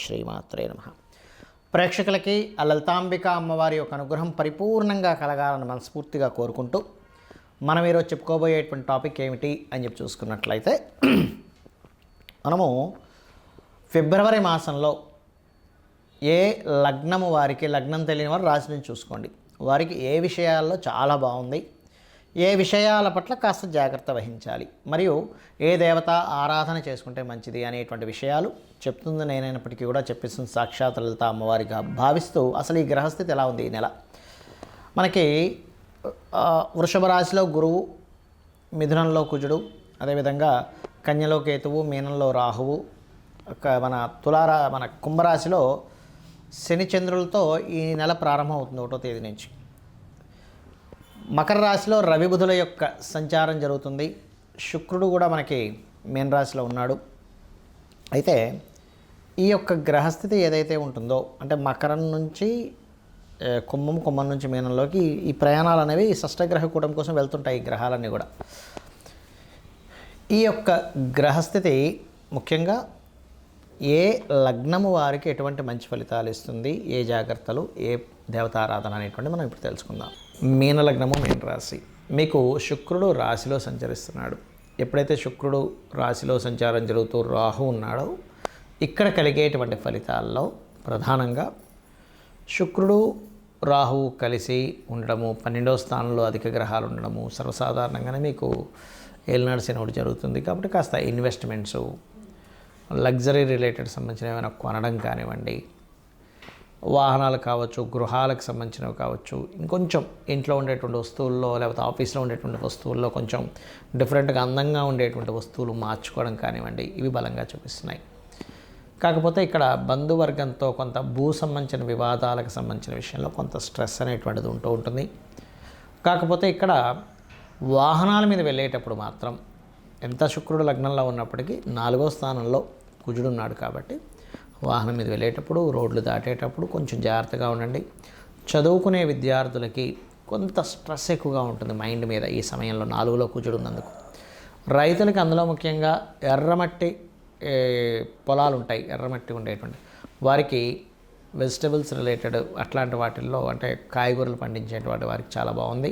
శ్రీమాత్రే నమః. ప్రేక్షకులకి ఆ లలితాంబిక అమ్మవారి యొక్క అనుగ్రహం పరిపూర్ణంగా కలగాలని మనస్ఫూర్తిగా కోరుకుంటూ మనం ఈరోజు చెప్పుకోబోయేటువంటి టాపిక్ ఏమిటి అని చెప్పి చూసుకున్నట్లయితే, మనము ఫిబ్రవరి మాసంలో ఏ లగ్నము వారికి, లగ్నం తెలియని వారు రాశి నుంచి చూసుకోండి, వారికి ఏ విషయాల్లో చాలా బాగుంది, ఏ విషయాల పట్ల కాస్త జాగ్రత్త వహించాలి, మరియు ఏ దేవత ఆరాధన చేసుకుంటే మంచిది అనేటువంటి విషయాలు చెప్తుంది నేనైనప్పటికీ కూడా చెప్పిస్తుంది సాక్షాత్ లలిత అమ్మవారిగా భావిస్తూ, అసలు ఈ గ్రహస్థితి ఎలా ఉంది ఈ నెల. మనకి వృషభ రాశిలో గురువు, మిథునంలో కుజుడు, అదేవిధంగా కన్యలో కేతువు, మీనంలో రాహువు, మన కుంభరాశిలో శని చంద్రులతో ఈ నెల ప్రారంభం అవుతుంది 1వ తేదీ నుంచి. మకర రాశిలో రవి బుధుల యొక్క సంచారం జరుగుతుంది. శుక్రుడు కూడా మనకి మీన రాశిలో ఉన్నాడు. అయితే ఈ యొక్క గ్రహస్థితి ఏదైతే ఉంటుందో, అంటే మకరం నుంచి కుంభం నుంచి మీనంలోకి ఈ ప్రయాణాలు అనేవి షష్టగ్రహ కూటమి కోసం వెళ్తుంటాయి ఈ గ్రహాలన్నీ కూడా. ఈ యొక్క గ్రహస్థితి ముఖ్యంగా ఏ లగ్నము వారికి ఎటువంటి మంచి ఫలితాలు ఇస్తుంది, ఏ జాగ్రత్తలు, ఏ దేవతారాధన అనేటువంటి మనం ఇప్పుడు తెలుసుకుందాం. మీన లగ్నము, మీన రాశి. మీకు శుక్రుడు రాశిలో సంచరిస్తున్నాడు. ఎప్పుడైతే శుక్రుడు రాశిలో సంచారం జరుగుతూ రాహు ఉన్నాడో, ఇక్కడ కలిగేటువంటి ఫలితాల్లో ప్రధానంగా శుక్రుడు రాహువు కలిసి ఉండడము, 12వ స్థానంలో అధిక గ్రహాలు ఉండడము, సర్వసాధారణంగానే మీకు ఏలినాడు శని ఒకటి జరుగుతుంది. కాబట్టి కాస్త ఇన్వెస్ట్మెంట్స్, లగ్జరీ రిలేటెడ్ సంబంధించిన ఏమైనా కొనడం కానివ్వండి, వాహనాలు కావచ్చు, గృహాలకు సంబంధించినవి కావచ్చు, ఇంకొంచెం ఇంట్లో ఉండేటువంటి వస్తువుల్లో లేకపోతే ఆఫీస్లో ఉండేటువంటి వస్తువుల్లో కొంచెం డిఫరెంట్గా అందంగా ఉండేటువంటి వస్తువులు మార్చుకోవడం కానివ్వండి, ఇవి బలంగా చూపిస్తున్నాయి. కాకపోతే ఇక్కడ బంధువర్గంతో కొంత భూ సంబంధించిన వివాదాలకు సంబంధించిన విషయంలో కొంత స్ట్రెస్ అనేటువంటిది ఉంటూ ఉంటుంది. కాకపోతే ఇక్కడ వాహనాల మీద వెళ్ళేటప్పుడు మాత్రం ఎంత శుక్రుడు లగ్నంలో ఉన్నప్పటికీ 4వ స్థానంలో కుజుడు ఉన్నాడు కాబట్టి వాహనం మీద వెళ్ళేటప్పుడు, రోడ్లు దాటేటప్పుడు కొంచెం జాగ్రత్తగా ఉండండి. చదువుకునే విద్యార్థులకి కొంత స్ట్రెస్ ఎక్కువగా ఉంటుంది మైండ్ మీద ఈ సమయంలో 4లో కుజుడు ఉన్నందుకు. రైతులకి అందులో ముఖ్యంగా ఎర్రమట్టి పొలాలు ఉంటాయి, ఎర్రమట్టి ఉండేటువంటి వారికి వెజిటబుల్స్ రిలేటెడ్ అట్లాంటి వాటిల్లో, అంటే కాయగూరలు పండించేటువంటి వారికి చాలా బాగుంది.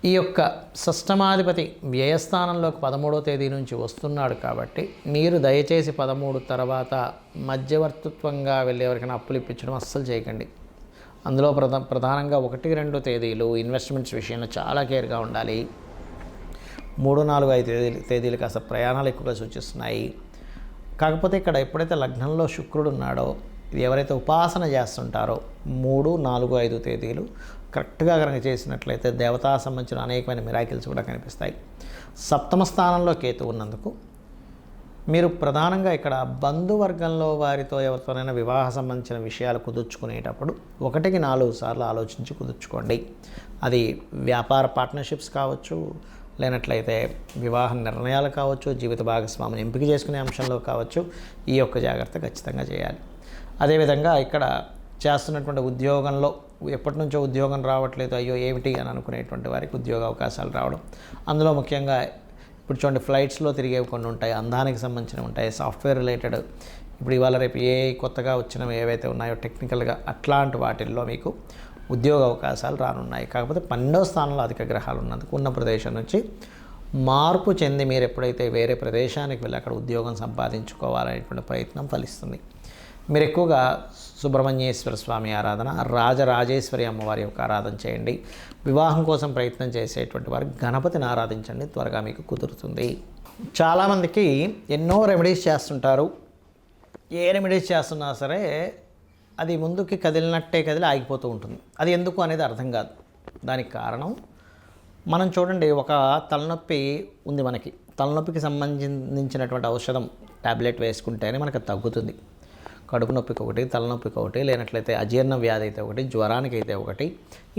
ఈ యొక్క షష్టమాధిపతి వ్యయస్థానంలోకి 13వ తేదీ నుంచి వస్తున్నాడు కాబట్టి మీరు దయచేసి 13 తర్వాత మధ్యవర్తిత్వంగా వెళ్ళేవరకైనా అప్పులు ఇప్పించడం అస్సలు చేయకండి. అందులో ప్రధానంగా 1, 2 తేదీలు ఇన్వెస్ట్మెంట్స్ విషయంలో చాలా కేర్గా ఉండాలి. 3, 4, 5 తేదీలు కాస్త ప్రయాణాలు ఎక్కువగా సూచిస్తున్నాయి. కాకపోతే ఇక్కడ ఎప్పుడైతే లగ్నంలో శుక్రుడు ఉన్నాడో, ఎవరైతే ఉపాసన చేస్తుంటారో 3, 4, 5 తేదీలు కరెక్ట్గా కనుక చేసినట్లయితే దేవతా సంబంధించిన అనేకమైన మిరాకిల్స్ కూడా కనిపిస్తాయి. 7వ స్థానంలో కేతు ఉన్నందుకు మీరు ప్రధానంగా ఇక్కడ బంధువర్గంలో వారితో ఎవరితోనైనా వివాహ సంబంధించిన విషయాలు కుదుర్చుకునేటప్పుడు 1కి 4 సార్లు ఆలోచించి కుదుర్చుకోండి. అది వ్యాపార పార్ట్నర్షిప్స్ కావచ్చు, లేనట్లయితే వివాహ నిర్ణయాలు కావచ్చు, జీవిత భాగస్వామిని ఎంపిక చేసుకునే అంశంలో కావచ్చు, ఈ యొక్క జాగ్రత్త ఖచ్చితంగా చేయాలి. అదేవిధంగా ఇక్కడ చేస్తున్నటువంటి ఉద్యోగంలో ఎప్పటి నుంచో ఉద్యోగం రావట్లేదు, అయ్యో ఏమిటి అని అనుకునేటువంటి వారికి ఉద్యోగ అవకాశాలు రావడం, అందులో ముఖ్యంగా ఇప్పుడు చూడండి ఫ్లైట్స్లో తిరిగేవి కొన్ని ఉంటాయి, అందానికి సంబంధించినవి ఉంటాయి, సాఫ్ట్వేర్ రిలేటెడ్, ఇప్పుడు ఇవాళ రేపు ఏ కొత్తగా వచ్చినవి ఏవైతే ఉన్నాయో టెక్నికల్గా అట్లాంటి వాటిల్లో మీకు ఉద్యోగ అవకాశాలు రానున్నాయి. కాకపోతే 12వ స్థానంలో అధిక గ్రహాలు ఉన్నందుకు ఉన్న ప్రదేశం నుంచి మార్పు చెంది మీరు ఎప్పుడైతే వేరే ప్రదేశానికి వెళ్ళి అక్కడ ఉద్యోగం సంపాదించుకోవాలనేటువంటి ప్రయత్నం ఫలిస్తుంది. మీరు ఎక్కువగా సుబ్రహ్మణ్యేశ్వర స్వామి ఆరాధన, రాజరాజేశ్వరి అమ్మవారి యొక్క ఆరాధన చేయండి. వివాహం కోసం ప్రయత్నం చేసేటువంటి వారు గణపతిని ఆరాధించండి, త్వరగా మీకు కుదురుతుంది. చాలామందికి ఎన్నో రెమెడీస్ చేస్తుంటారు. ఏ రెమెడీస్ చేస్తున్నా సరే అది ముందుకి కదిలినట్టే కదిలి ఆగిపోతూ ఉంటుంది. అది ఎందుకు అనేది అర్థం కాదు. దానికి కారణం మనం చూడండి, ఒక తలనొప్పి ఉంది మనకి, తలనొప్పికి సంబంధించినటువంటి ఔషధం టాబ్లెట్ వేసుకుంటేనే మనకు తగ్గుతుంది. కడుపు నొప్పికి ఒకటి, తలనొప్పికి ఒకటి, లేనట్లయితే అజీర్ణ వ్యాధి అయితే ఒకటి, జ్వరానికి అయితే ఒకటి,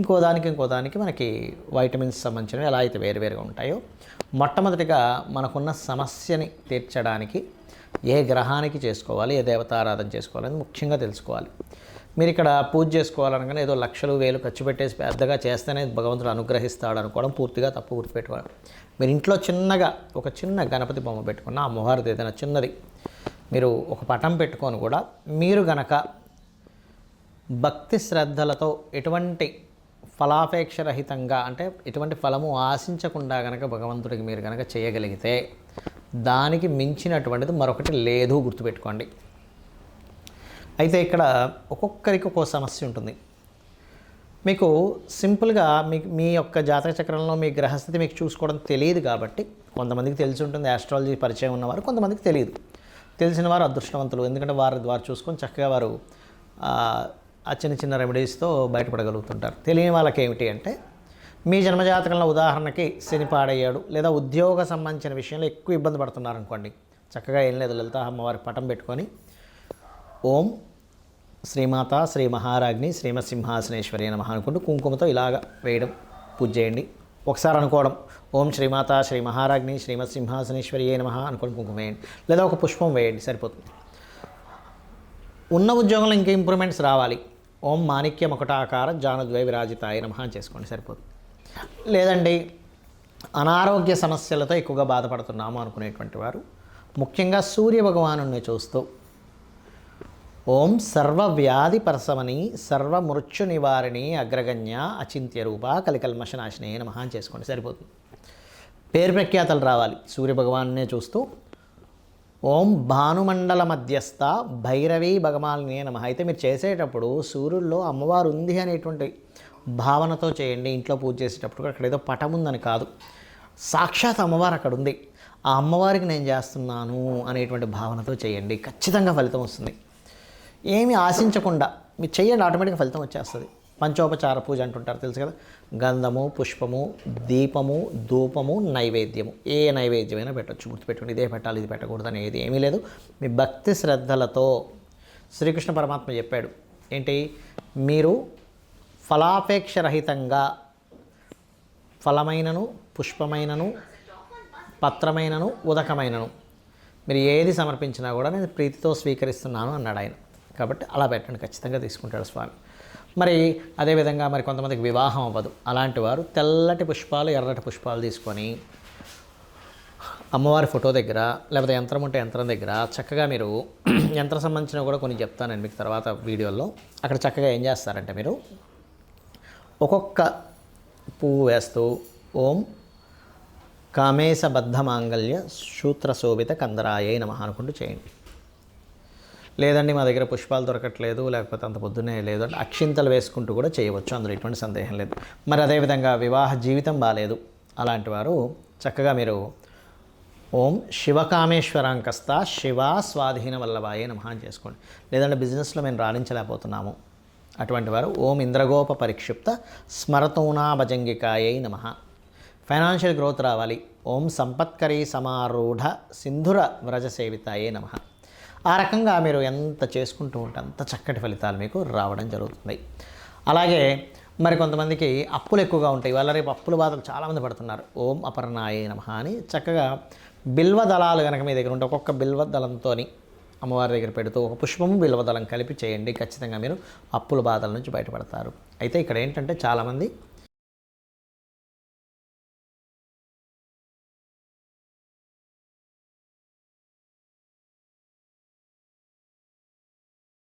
ఇంకో దానికి మనకి వైటమిన్స్ సంబంధించినవి ఎలా అయితే వేరువేరుగా ఉంటాయో, మొట్టమొదటిగా మనకున్న సమస్యని తీర్చడానికి ఏ గ్రహానికి చేసుకోవాలి, ఏ దేవతారాధన చేసుకోవాలని ముఖ్యంగా తెలుసుకోవాలి. మీరు ఇక్కడ పూజ చేసుకోవాలనగానే ఏదో లక్షలు వేలు ఖర్చు పెట్టేసి పెద్దగా చేస్తేనే భగవంతుడు అనుగ్రహిస్తాడు అనుకోవడం పూర్తిగా తప్పు. గుర్తుపెట్టుకోవాలి. మీరు ఇంట్లో చిన్నగా ఒక చిన్న గణపతి బొమ్మ పెట్టుకున్న, అమ్మవారిది ఏదైనా చిన్నది మీరు ఒక పటం పెట్టుకొని కూడా మీరు గనక భక్తి శ్రద్ధలతో ఎటువంటి ఫలాపేక్ష రహితంగా, అంటే ఎటువంటి ఫలము ఆశించకుండా గనక భగవంతుడికి మీరు గనక చేయగలిగితే దానికి మించినటువంటిది మరొకటి లేదు, గుర్తుపెట్టుకోండి. అయితే ఇక్కడ ఒక్కొక్కరికి ఒక్కో సమస్య ఉంటుంది. మీకు సింపుల్గా మీ యొక్క జాతక చక్రంలో మీ గ్రహస్థితి మీకు చూసుకోవడం తెలియదు కాబట్టి, కొంతమందికి తెలిసి ఉంటుంది ఆస్ట్రాలజీ పరిచయం ఉన్నవారు, కొంతమందికి తెలియదు. తెలిసిన వారు అదృష్టవంతులు, ఎందుకంటే వారు చూసుకొని చక్కగా వారు ఆ చిన్న చిన్న రెమెడీస్తో బయటపడగలుగుతుంటారు. తెలియని వాళ్ళకి ఏమిటి అంటే, మీ జన్మజాతకంలో ఉదాహరణకి శని పాడయ్యాడు, లేదా ఉద్యోగ సంబంధించిన విషయంలో ఎక్కువ ఇబ్బంది పడుతున్నారు అనుకోండి, చక్కగా ఏం లేదు, లలిత అమ్మవారి పటం పెట్టుకొని ఓం శ్రీమాత శ్రీ మహారాజ్ని శ్రీమత్సింహాసనేశ్వరి నమః అనుకుంటూ కుంకుమతో ఇలాగ వేయడం, పూజ చేయండి. ఒకసారి అనుకోవడం, ఓం శ్రీమాత శ్రీ మహారాజ్ని శ్రీమత్సింహాసనేశ్వరి నమః అనుకోండి, కుంకుమ వేయండి, లేదా ఒక పుష్పం వేయండి, సరిపోతుంది. ఉన్న ఉద్యోగంలో ఇంకా ఇంప్రూవ్మెంట్స్ రావాలి, ఓం మాణిక్య ముకటాకార జానుద్వై విరాజితాయ నమః అని చేసుకోండి, సరిపోతుంది. లేదండి అనారోగ్య సమస్యలతో ఎక్కువగా బాధపడుతున్నాము అనుకునేటువంటి వారు ముఖ్యంగా సూర్య భగవానుని చూస్తూ ఓం సర్వవ్యాధి పరసమని సర్వమృత్యు నివారిణి అగ్రగణ్య అచింత్య రూప కలికల్మషనాశినే నమః అని చేసుకోండి, సరిపోతుంది. పేరు ప్రఖ్యాతలు రావాలి, సూర్యభగవాన్నే చూస్తూ ఓం భానుమండల మధ్యస్థ భైరవీ భగమాలినే నమః. అయితే మీరు చేసేటప్పుడు సూర్యుల్లో అమ్మవారు ఉంది అనేటువంటి భావనతో చేయండి. ఇంట్లో పూజ చేసేటప్పుడు అక్కడ ఏదో పటం ఉందని కాదు, సాక్షాత్ అమ్మవారు అక్కడ ఉంది, ఆ అమ్మవారికి నేను చేస్తున్నాను అనేటువంటి భావనతో చేయండి, ఖచ్చితంగా ఫలితం వస్తుంది. ఏమి ఆశించకుండా మీరు చేయండి, ఆటోమేటిక్గా ఫలితం వచ్చేస్తుంది. పంచోపచార పూజ అంటుంటారు, తెలుసు కదా, గంధము, పుష్పము, దీపము, ధూపము, నైవేద్యము, ఏ నైవేద్యమైనా పెట్టచ్చు, గుర్తుపెట్టుకోండి. ఇదే పెట్టాలి, ఇది పెట్టకూడదు అనేది ఏమీ లేదు. మీ భక్తి శ్రద్ధలతో శ్రీకృష్ణ పరమాత్మ చెప్పాడు ఏంటి, మీరు ఫలాపేక్ష రహితంగా ఫలమైనను, పుష్పమైనను, పత్రమైనను, ఉదకమైనను మీరు ఏది సమర్పించినా కూడా నేను ప్రీతితో స్వీకరిస్తున్నాను అన్నాడు ఆయన. కాబట్టి అలా పెట్టండి, ఖచ్చితంగా తీసుకుంటాడు స్వామి. మరి అదేవిధంగా మరి కొంతమందికి వివాహం అవ్వదు, అలాంటి వారు తెల్లటి పుష్పాలు, ఎర్రటి పుష్పాలు తీసుకొని అమ్మవారి ఫోటో దగ్గర, లేకపోతే యంత్రం ఉంటే యంత్రం దగ్గర చక్కగా మీరు యంత్రం సంబంధించిన కూడా కొన్ని చెప్తాను నేను మీకు తర్వాత వీడియోలో. అక్కడ చక్కగా ఏం చేస్తారంటే మీరు ఒక్కొక్క పువ్వు వేస్తూ ఓం కామేశబద్ధ మాంగళ్య సూత్రశోభిత కందరాయే నమః అనుకుంటూ చేయండి. లేదండి మా దగ్గర పుష్పాలు దొరకట్లేదు, లేకపోతే అంత పొద్దున్నే లేదు అంటే అక్షింతలు వేసుకుంటూ కూడా చేయవచ్చు, అందులో ఎటువంటి సందేహం లేదు. మరి అదేవిధంగా వివాహ జీవితం బాగాలేదు, అలాంటి వారు చక్కగా మీరు ఓం శివకామేశ్వరాంకస్త శివ స్వాధీన వల్లభాయే నమః అని చేసుకోండి. లేదంటే బిజినెస్లో మేము రాణించలేకపోతున్నాము, అటువంటి వారు ఓం ఇంద్రగోప పరిక్షిప్త స్మరతూనా భజంగికాయై నమః. ఫైనాన్షియల్ గ్రోత్ రావాలి, ఓం సంపత్కరీ సమారూఢ సింధుర వ్రజ సేవితాయే నమః. ఆ రకంగా మీరు ఎంత చేసుకుంటూ ఉంటే అంత చక్కటి ఫలితాలు మీకు రావడం జరుగుతుంది. అలాగే మరి కొంతమందికి అప్పులు ఎక్కువగా ఉంటాయి, వాళ్ళ రేపు అప్పుల బాధలు చాలామంది పడుతున్నారు, ఓం అపర్ణాయే నమః అని చక్కగా బిల్వ దళాలు కనుక మీ దగ్గర ఉంటే ఒక్కొక్క బిల్వ దళంతో అమ్మవారి దగ్గర పెడుతూ ఒక పుష్పము బిల్వదళం కలిపి చేయండి, ఖచ్చితంగా మీరు అప్పుల బాధల నుంచి బయటపడతారు. అయితే ఇక్కడ ఏంటంటే చాలామంది